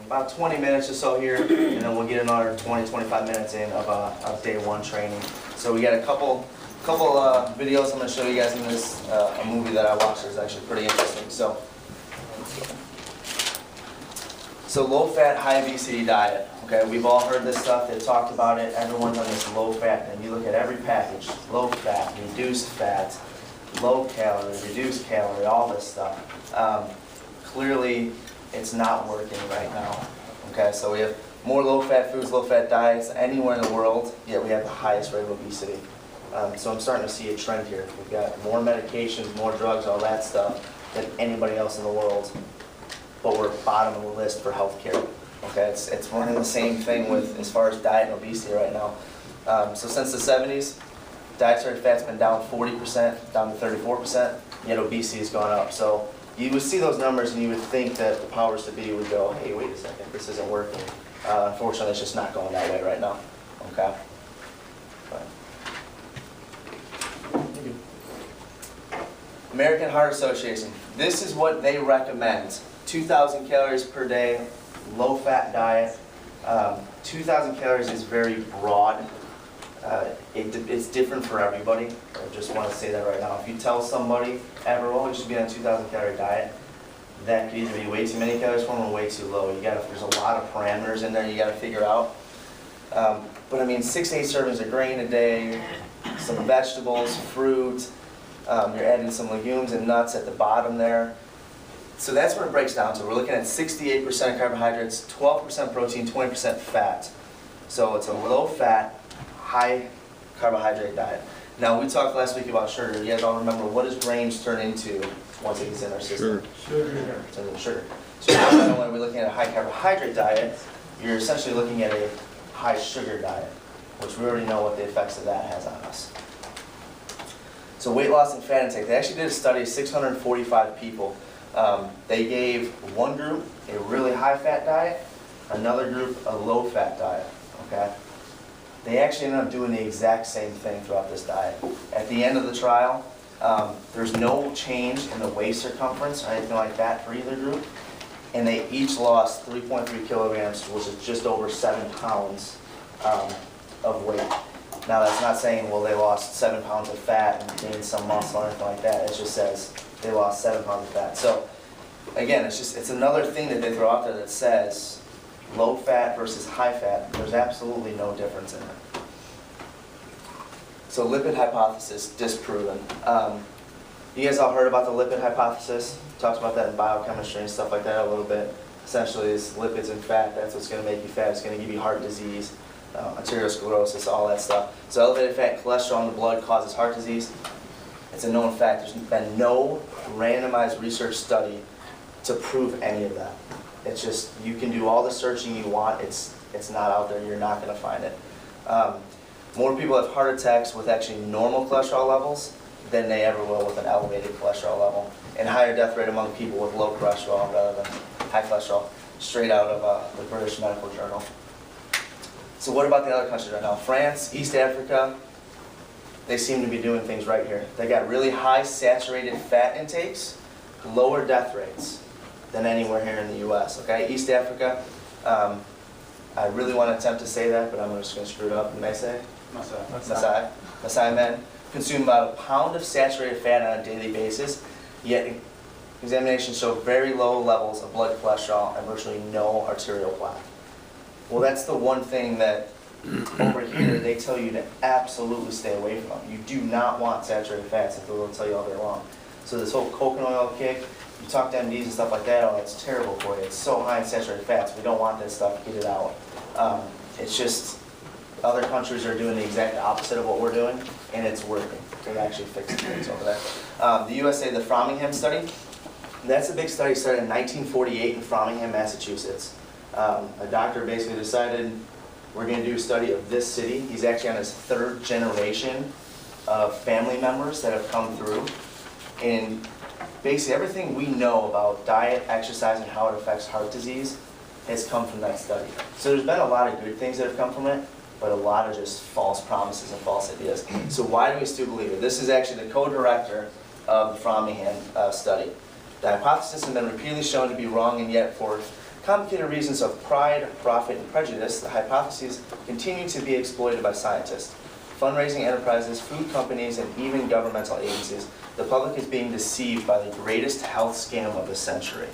About 20 minutes or so here, and then we'll get another 20-25 minutes in of day one training. So we got a couple videos I'm going to show you guys in this. A movie that I watched is actually pretty interesting. So low-fat, high-obesity diet. Okay, we've all heard this stuff. They've talked about it. Everyone's on this low-fat thing. You look at every package: low-fat, reduced fat, low-calorie, reduced calorie, all this stuff. Clearly, it's not working right now. Okay, so we have more low-fat foods, low-fat diets anywhere in the world, yet we have the highest rate of obesity. So I'm starting to see a trend here. We've got more medications, more drugs, all that stuff than anybody else in the world, but we're bottom of the list for healthcare. Okay, it's running the same thing with as far as diet and obesity right now. So since the 70s, dietary fat's been down 40%, down to 34%, yet obesity has gone up. So you would see those numbers and you would think that the powers to be would go, hey, wait a second, this isn't working. Unfortunately, it's just not going that way right now. Okay. American Heart Association. This is what they recommend. 2,000 calories per day, low-fat diet. 2,000 calories is very broad. It's different for everybody. I just want to say that right now. If you tell somebody ever, oh, you should be on a 2,000 calorie diet, that could either be way too many calories for them or way too low. There's a lot of parameters in there you got to figure out. But I mean, 6 to 8 servings of grain a day, some vegetables, fruit. You're adding some legumes and nuts at the bottom there. So that's what it breaks down to. We're looking at 68% carbohydrates, 12% protein, 20% fat. So it's a low-fat, high carbohydrate diet. Now, we talked last week about sugar. You guys all remember, what does grains turn into once it gets in our system? Sugar. Turn into sugar. So now when we're looking at a high carbohydrate diet, you're essentially looking at a high sugar diet, which we already know what the effects of that has on us. So weight loss and fat intake. They actually did a study of 645 people. They gave one group a really high-fat diet, another group a low-fat diet. Okay. They actually ended up doing the exact same thing throughout this diet. At the end of the trial, there's no change in the waist circumference or anything like that for either group, and they each lost 3.3 kilograms, which is just over 7 pounds of weight. Now that's not saying, well, they lost 7 pounds of fat and gained some muscle or anything like that. It just says they lost 7 pounds of fat. So again, it's another thing that they throw out there that says low fat versus high fat. There's absolutely no difference in it. So lipid hypothesis disproven. You guys all heard about the lipid hypothesis? Talked about that in biochemistry and stuff like that a little bit. Essentially, it's lipids and fat. That's what's going to make you fat. It's going to give you heart disease, arteriosclerosis, all that stuff. So elevated fat cholesterol in the blood causes heart disease. It's a known fact. There's been no randomized research study to prove any of that. It's just, you can do all the searching you want. It's not out there. You're not going to find it. More people have heart attacks with actually normal cholesterol levels than they ever will with an elevated cholesterol level. And higher death rate among people with low cholesterol rather than high cholesterol, straight out of the British Medical Journal. So what about the other countries right now? France, East Africa, they seem to be doing things right here. They got really high saturated fat intakes, lower death rates than anywhere here in the US, okay? East Africa, I really want to attempt to say that, but I'm just going to screw it up. Maasai? Maasai men consume about a pound of saturated fat on a daily basis, yet examinations show very low levels of blood cholesterol and virtually no arterial plaque. Well, that's the one thing that over here they tell you to absolutely stay away from. You do not want saturated fats, if they'll tell you all day long. So this whole coconut oil kick, you talk to MDs and stuff like that, oh, it's terrible for you. It's so high in saturated fats. We don't want this stuff. Get it out. It's just other countries are doing the exact opposite of what we're doing, and it's working. They're actually fixing things over there. The USA, the Framingham study, that's a big study started in 1948 in Framingham, Massachusetts. A doctor basically decided, we're going to do a study of this city. He's actually on his 3rd generation of family members that have come through. And basically everything we know about diet, exercise, and how it affects heart disease has come from that study. So there's been a lot of good things that have come from it, but a lot of just false promises and false ideas. So why do we still believe it? This is actually the co-director of the Framingham study. The hypothesis has been repeatedly shown to be wrong, and yet for complicated reasons of pride, profit, and prejudice, the hypotheses continue to be exploited by scientists, fundraising enterprises, food companies, and even governmental agencies. The public is being deceived by the greatest health scam of the century.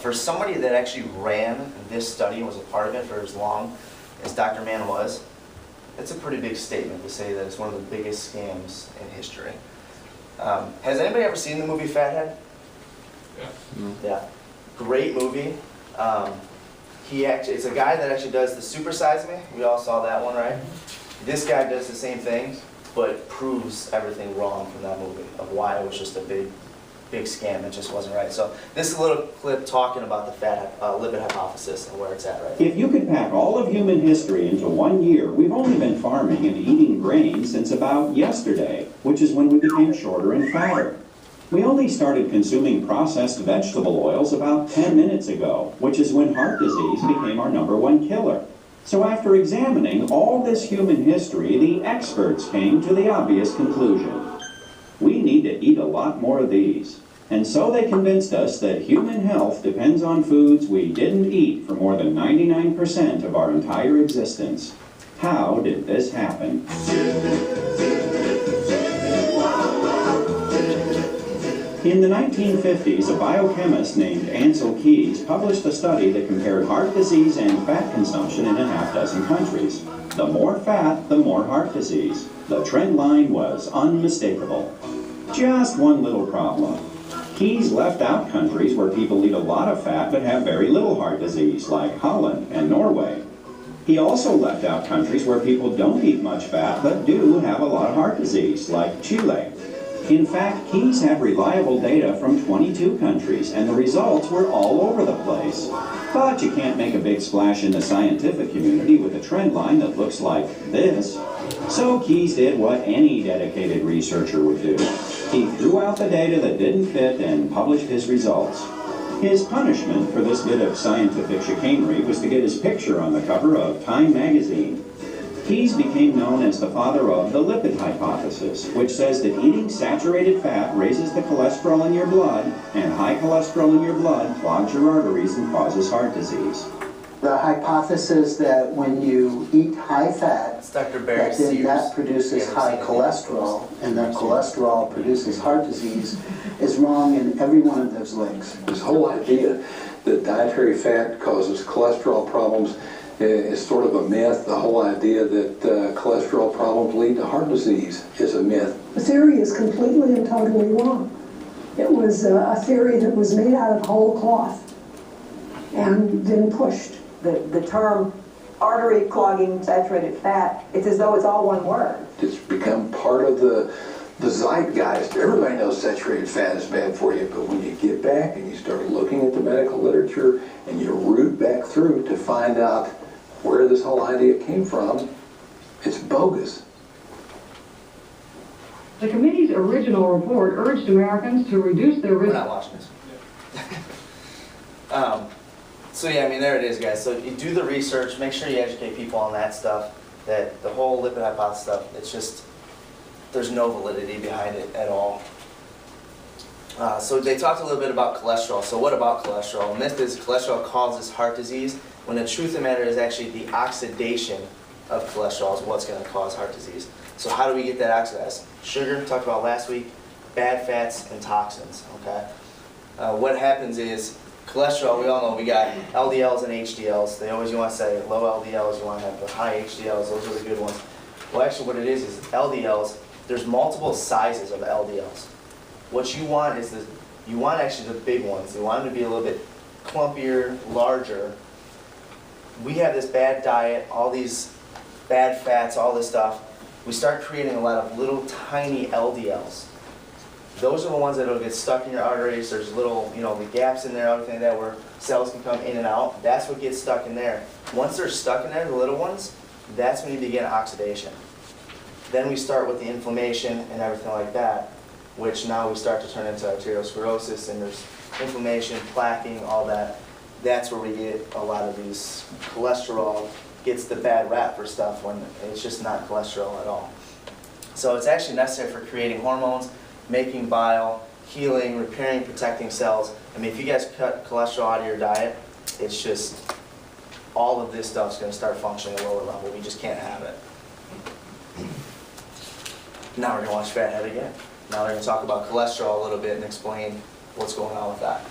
For somebody that actually ran this study and was a part of it for as long as Dr. Mann was, it's a pretty big statement to say that it's one of the biggest scams in history. Has anybody ever seen the movie Fathead? Yeah. Mm-hmm. Yeah. Great movie. It's a guy that actually does the Super Size Me. We all saw that one, right? This guy does the same thing, but proves everything wrong from that movie of why it was just a big scam. It just wasn't right. So this is a little clip talking about the lipid hypothesis and where it's at right now. If you could pack all of human history into 1 year, we've only been farming and eating grain since about yesterday, which is when we became shorter and fatter. We only started consuming processed vegetable oils about 10 minutes ago, which is when heart disease became our #1 killer. So after examining all this human history, the experts came to the obvious conclusion. We need to eat a lot more of these. And so they convinced us that human health depends on foods we didn't eat for more than 99% of our entire existence. How did this happen? In the 1950s, a biochemist named Ansel Keys published a study that compared heart disease and fat consumption in a half-dozen countries. The more fat, the more heart disease. The trend line was unmistakable. Just one little problem. Keys left out countries where people eat a lot of fat but have very little heart disease, like Holland and Norway. He also left out countries where people don't eat much fat but do have a lot of heart disease, like Chile. In fact, Keys had reliable data from 22 countries, and the results were all over the place. But you can't make a big splash in the scientific community with a trend line that looks like this. So Keys did what any dedicated researcher would do. He threw out the data that didn't fit and published his results. His punishment for this bit of scientific chicanery was to get his picture on the cover of Time magazine. Keys became known as the father of the lipid hypothesis, which says that eating saturated fat raises the cholesterol in your blood, and high cholesterol in your blood clogs your arteries and causes heart disease. The hypothesis that when you eat high fat, It's Dr. Barry that then Sears. that produces high cholesterol, and that cholesterol produces heart disease, is wrong in every one of those links. This whole idea that dietary fat causes cholesterol problems is sort of a myth. The whole idea that cholesterol problems lead to heart disease is a myth. The theory is completely and totally wrong. It was a theory that was made out of whole cloth and then pushed. The term artery clogging saturated fat, it's as though it's all one word. It's become part of the zeitgeist. Everybody knows saturated fat is bad for you, but when you get back and you start looking at the medical literature and you root back through to find out where this whole idea came from, it's bogus. The committee's original report urged Americans to reduce their We're risk. not watching this. So yeah, I mean, there it is, guys. So you do the research, make sure you educate people on that stuff, that the whole lipid hypothesis stuff, it's just, there's no validity behind it at all. So they talked a little bit about cholesterol. So what about cholesterol? The myth is cholesterol causes heart disease, when the truth of the matter is actually the oxidation of cholesterol is what's going to cause heart disease. So how do we get that oxidized? Sugar, talked about last week, bad fats, and toxins, okay? What happens is, cholesterol, we all know we got LDLs and HDLs. They always, you want to say low LDLs, you want to have the high HDLs, those are the good ones. Well, actually what it is LDLs, there's multiple sizes of LDLs. What you want is you want actually the big ones. You want them to be a little bit clumpier, larger. We have this bad diet, all these bad fats, all this stuff. We start creating a lot of little tiny LDLs. Those are the ones that will get stuck in your arteries. There's little, the gaps in there, everything like that, where cells can come in and out. That's what gets stuck in there. Once they're stuck in there, the little ones, that's when you begin oxidation. Then we start with the inflammation and everything like that, which now we start to turn into arteriosclerosis, and there's inflammation, plaquing, all that. That's where we get a lot of these cholesterol gets the bad rap for stuff when it's just not cholesterol at all. So it's actually necessary for creating hormones, making bile, healing, repairing, protecting cells. I mean, if you guys cut cholesterol out of your diet, It's just, all of this stuff's gonna start functioning at a lower level. We just can't have it. Now we're gonna watch Fathead again. Now they're gonna talk about cholesterol a little bit and explain what's going on with that.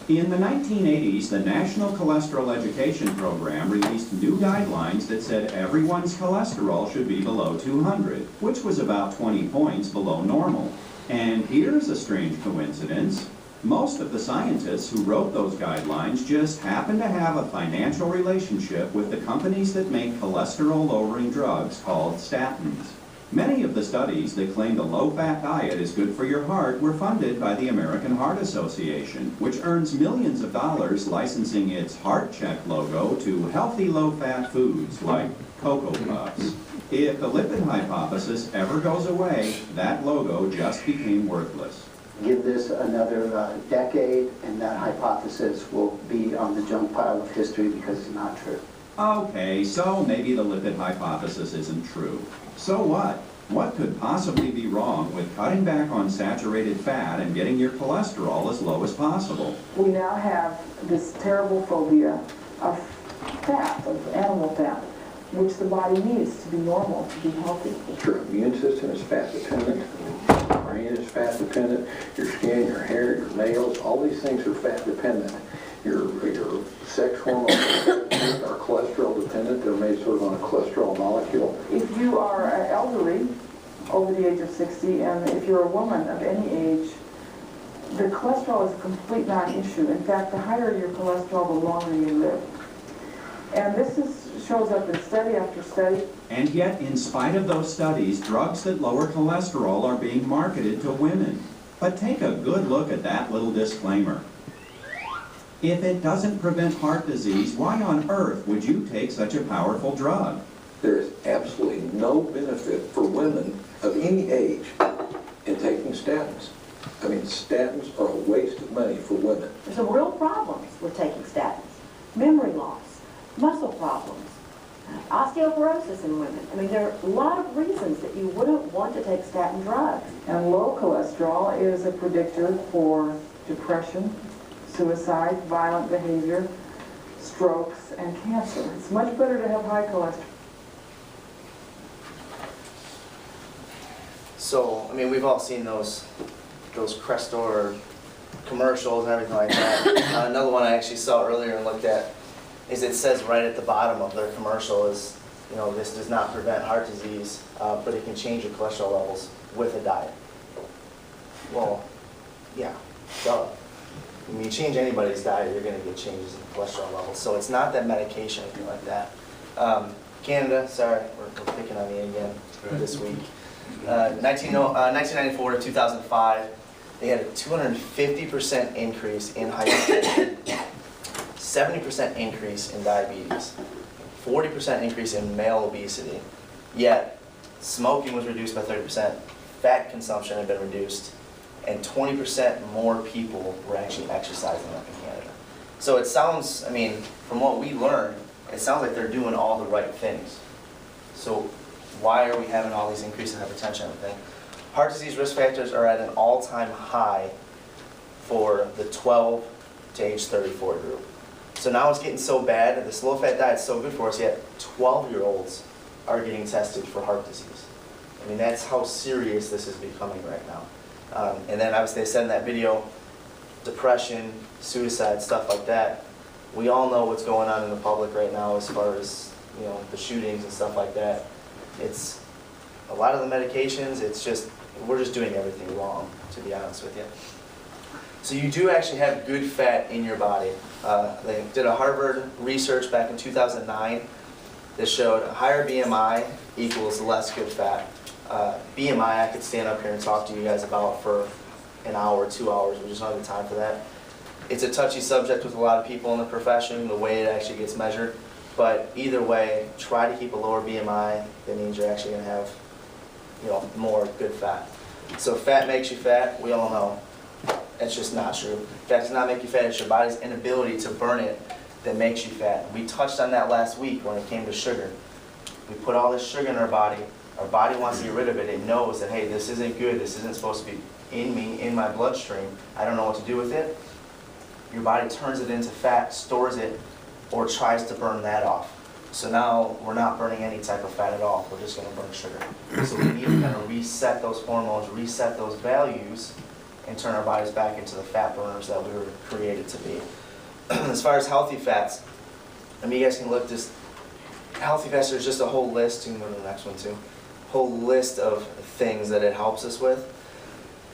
In the 1980s, the National Cholesterol Education Program released new guidelines that said everyone's cholesterol should be below 200, which was about 20 points below normal. And here's a strange coincidence. Most of the scientists who wrote those guidelines just happen to have a financial relationship with the companies that make cholesterol-lowering drugs called statins. Many of the studies that claimed a low-fat diet is good for your heart were funded by the American Heart Association, which earns millions of dollars licensing its Heart Check logo to healthy low-fat foods like Cocoa Puffs. If the lipid hypothesis ever goes away, that logo just became worthless. Give this another decade, and that hypothesis will be on the junk pile of history because it's not true. Okay, so maybe the lipid hypothesis isn't true. So what? What could possibly be wrong with cutting back on saturated fat and getting your cholesterol as low as possible? We now have this terrible phobia of fat, of animal fat, which the body needs to be normal, to be healthy. Your immune system is fat dependent, your brain is fat dependent, your skin, your hair, your nails, all these things are fat dependent. Your sex hormones are cholesterol dependent. They're made sort of on a cholesterol molecule. If you are elderly, over the age of 60, and if you're a woman of any age, the cholesterol is a complete non-issue. In fact, the higher your cholesterol, the longer you live. And this shows up in study after study. And yet, in spite of those studies, drugs that lower cholesterol are being marketed to women. But take a good look at that little disclaimer. If it doesn't prevent heart disease, why on earth would you take such a powerful drug? There is absolutely no benefit for women of any age in taking statins. I mean, statins are a waste of money for women. There's some real problems with taking statins. Memory loss, muscle problems, osteoporosis in women. I mean, there are a lot of reasons that you wouldn't want to take statin drugs. And low cholesterol is a predictor for depression, suicide, violent behavior, strokes, and cancer. It's much better to have high cholesterol. So, I mean, we've all seen those Crestor commercials and everything like that. Another one I actually saw earlier and looked at is it says right at the bottom of their commercial is, you know, this does not prevent heart disease, but it can change your cholesterol levels with a diet. Well, yeah, duh. When you change anybody's diet, you're going to get changes in cholesterol levels. So it's not that medication or anything like that. Canada, sorry, we're picking on you again this week. 1994 to 2005, they had a 250% increase in hypertension, 70% increase in diabetes, 40% increase in male obesity. Yet, smoking was reduced by 30%, fat consumption had been reduced, and 20% more people were actually exercising up in Canada. So it sounds, I mean, from what we learned, it sounds like they're doing all the right things. So why are we having all these increases in hypertension and everything? Heart disease risk factors are at an all-time high for the 12 to age 34 group. So now it's getting so bad, and this low-fat diet is so good for us, yet 12-year-olds are getting tested for heart disease. I mean, that's how serious this is becoming right now. And then obviously they said in that video, depression, suicide, stuff like that. We all know what's going on in the public right now as far as, you know, the shootings and stuff like that. It's a lot of the medications, it's just, we're just doing everything wrong, to be honest with you. So you do actually have good fat in your body. They did a Harvard research back in 2009 that showed a higher BMI equals less good fat. BMI, I could stand up here and talk to you guys about for an hour, 2 hours. We just don't have the time for that. It's a touchy subject with a lot of people in the profession, the way it actually gets measured. But either way, try to keep a lower BMI. That means you're actually going to have, you know, more good fat. So fat makes you fat, we all know. That's just not true. Fat does not make you fat. It's your body's inability to burn it that makes you fat. We touched on that last week when it came to sugar. We put all this sugar in our body. Our body wants to get rid of it. It knows that, hey, this isn't good. This isn't supposed to be in me, in my bloodstream. I don't know what to do with it. Your body turns it into fat, stores it, or tries to burn that off. So now we're not burning any type of fat at all. We're just going to burn sugar. So we need to kind of reset those hormones, reset those values, and turn our bodies back into the fat burners that we were created to be. As far as healthy fats, I mean, you guys can look this. Healthy fats, there's just a whole list. You can go to the next one too. Whole list of things that it helps us with.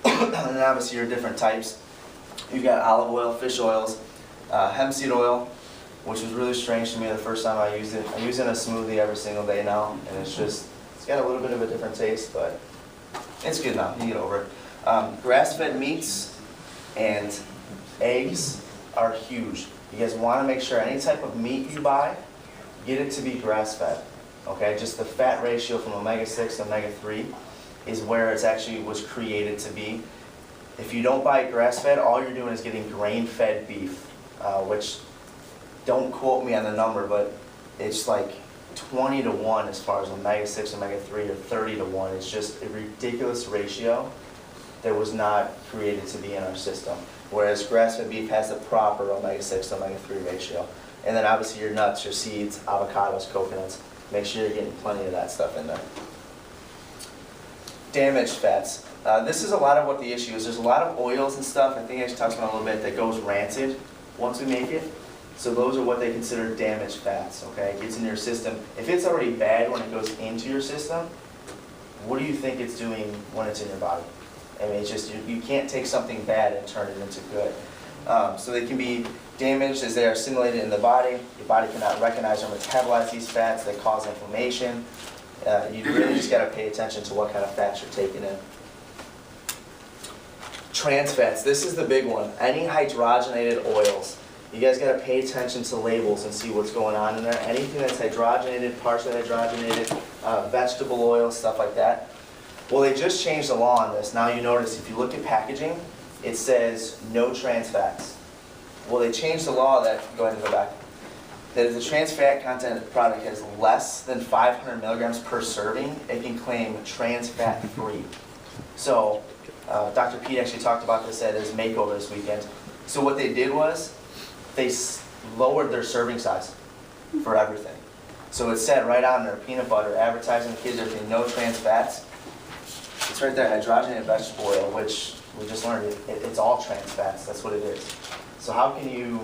And then obviously your different types. You've got olive oil, fish oils, hemp seed oil, which was really strange to me the first time I used it. I use it in a smoothie every single day now, and it's got a little bit of a different taste, but it's good now. You get over it. Grass-fed meats and eggs are huge. You guys want to make sure any type of meat you buy, get it to be grass-fed. Okay, just the fat ratio from omega-6 to omega-3 is where it actually was created to be. If you don't buy grass-fed, all you're doing is getting grain-fed beef, which, don't quote me on the number, but it's like 20 to 1 as far as omega-6, omega-3, or 30 to 1. It's just a ridiculous ratio that was not created to be in our system. Whereas grass-fed beef has the proper omega-6 to omega-3 ratio. And then obviously your nuts, your seeds, avocados, coconuts. Make sure you're getting plenty of that stuff in there. Damaged fats. This is a lot of what the issue is. There's a lot of oils and stuff, I think I just talked about a little bit, that goes rancid once we make it. So those are what they consider damaged fats, okay? It gets in your system. If it's already bad when it goes into your system, what do you think it's doing when it's in your body? I mean, it's just, you can't take something bad and turn it into good. So they can be damaged as they are assimilated in the body. Your body cannot recognize or metabolize these fats. They cause inflammation. You really just got to pay attention to what kind of fats you're taking in. Trans fats, this is the big one. Any hydrogenated oils. You guys got to pay attention to labels and see what's going on in there. Anything that's hydrogenated, partially hydrogenated, vegetable oil, stuff like that. Well, they just changed the law on this. Now you notice if you look at packaging, it says no trans fats. Well, they changed the law that, go ahead and go back, that if the trans fat content product has less than 500 milligrams per serving, it can claim trans fat free. So Dr. Pete actually talked about this at his makeover this weekend. So what they did was they lowered their serving size for everything. So it said right on there, peanut butter, advertising to kids, everything, no trans fats. It's right there, hydrogenated vegetable oil, which we just learned, it's all trans fats. That's what it is. So how can you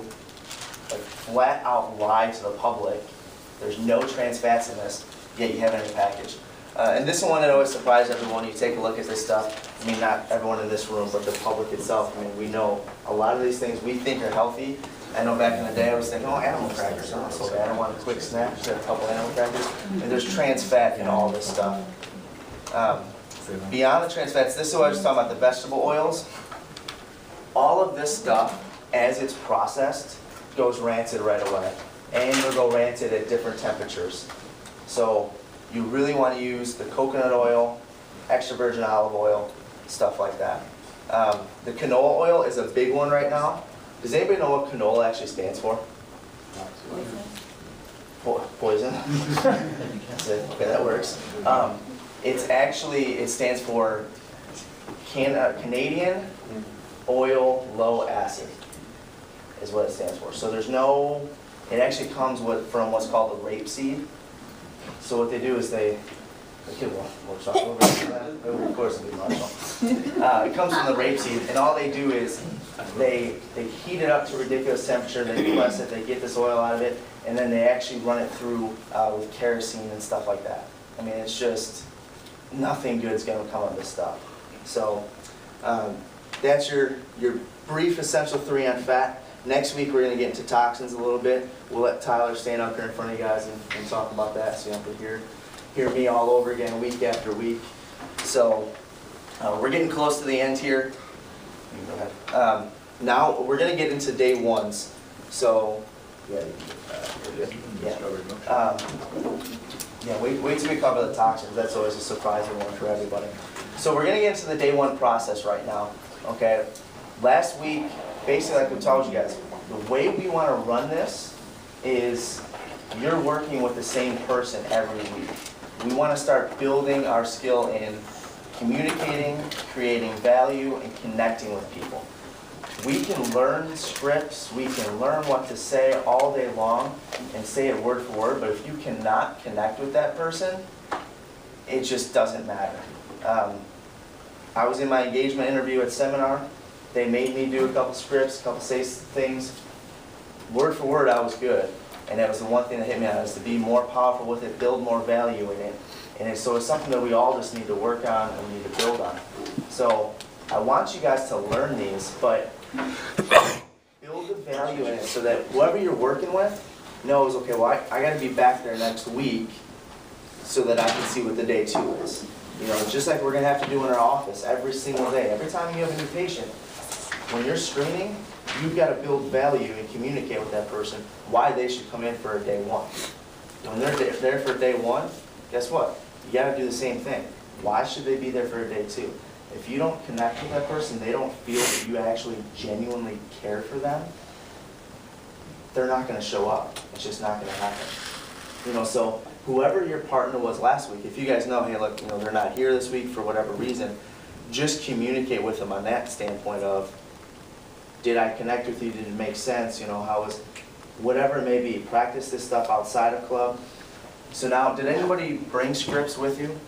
flat out lie to the public, there's no trans fats in this, yet you have it in a package? And this is one that always surprised everyone. You take a look at this stuff. I mean, not everyone in this room, but the public itself. I mean, we know a lot of these things we think are healthy. I know back in the day I was thinking, oh, animal crackers aren't so bad. I want a quick snack, just have a couple animal crackers. And there's trans fat in all this stuff. Beyond the trans fats, this is what I was talking about, the vegetable oils. All of this stuff, as it's processed, goes rancid right away. And it'll go rancid at different temperatures. So you really want to use the coconut oil, extra virgin olive oil, stuff like that. The canola oil is a big one right now. Does anybody know what canola actually stands for? Poison. That's it. Okay, that works. It stands for Canadian oil low acid, is what it stands for. So there's no, it actually comes from what's called the rapeseed. So what they do is the kid works off over that. Of course it'll be Marshall. It comes from the rapeseed, and all they do is they heat it up to a ridiculous temperature, they press it, they get this oil out of it, and then they actually run it through with kerosene and stuff like that. I mean, it's just, nothing good is going to come of this stuff. So that's your brief essential 3 on fat. Next week we're going to get into toxins a little bit. We'll let Tyler stand up here in front of you guys and talk about that, so you don't have to hear me all over again week after week. So we're getting close to the end here. You can go ahead. Now we're going to get into day 1s. So yeah, wait till we cover the toxins. That's always a surprising one for everybody. So we're going to get into the day 1 process right now. Okay. Last week, basically like we told you guys, the way we want to run this is you're working with the same person every week. We want to start building our skill in communicating, creating value, and connecting with people. We can learn scripts, we can learn what to say all day long and say it word for word, but if you cannot connect with that person, it just doesn't matter. I was in my engagement interview at seminar. They made me do a couple scripts, a couple say things. Word for word, I was good. And that was the one thing that hit me on, is to be more powerful with it, build more value in it. And so it's something that we all just need to work on and we need to build on. So I want you guys to learn these, but build the value in it so that whoever you're working with knows, okay, well, I got to be back there next week so that I can see what the day 2 is. You know, just like we're going to have to do in our office every single day. Every time you have a new patient, when you're screening, you've got to build value and communicate with that person why they should come in for a day 1. When they're there for day 1, guess what? You got to do the same thing. Why should they be there for a day 2? If you don't connect with that person, they don't feel that you actually genuinely care for them, they're not going to show up. It's just not going to happen. You know, so whoever your partner was last week, if you guys know, hey, look, you know, they're not here this week for whatever reason, just communicate with them on that standpoint of, did I connect with you? Did it make sense? You know, how was, whatever it may be. Practice this stuff outside of club. So now, did anybody bring scripts with you?